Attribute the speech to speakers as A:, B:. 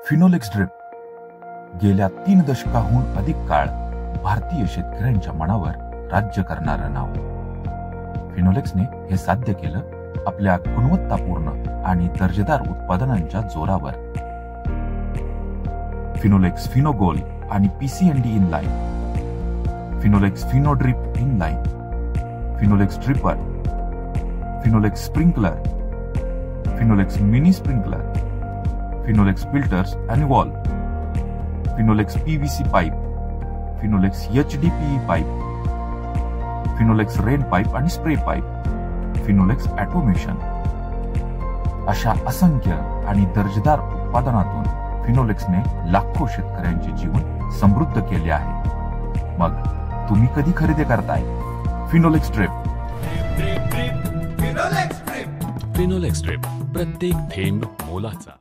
A: Finolex drip गेल्या 3 दशकाहून अधिक काळ भारतीय शेतकऱ्यांच्या मनावर राज्य करणारं नाव. फिनोलेक्सने हे साध्य केलं आपल्या गुणवत्तापूर्ण आणि दर्जेदार उत्पादनांच्या जोरावर. फिनोलेक्स फिनो गोल्ड आणि PCND inline, Finolex Fino drip inline, Finolex dripper, Finolex sprinkler, Finolex mini sprinkler, Finolex filters आणि valve, Finolex PVC pipe, Finolex HDPE pipe, Finolex rain pipe आणि स्प्रे पाईप, फिनोलेक्स ऑटोमेशन अशा असंख्य आणि दर्जेदार उत्पादनातून फिनोलेक्सने लाखो शेतकऱ्यांचे जीवन समृद्ध केले आहे. मग तुम्ही कधी खरेदी करताय फिनोलेक्स ड्रिप?
B: फिनोलेक्स ड्रिप, प्रत्येक थेंब मोलाचा.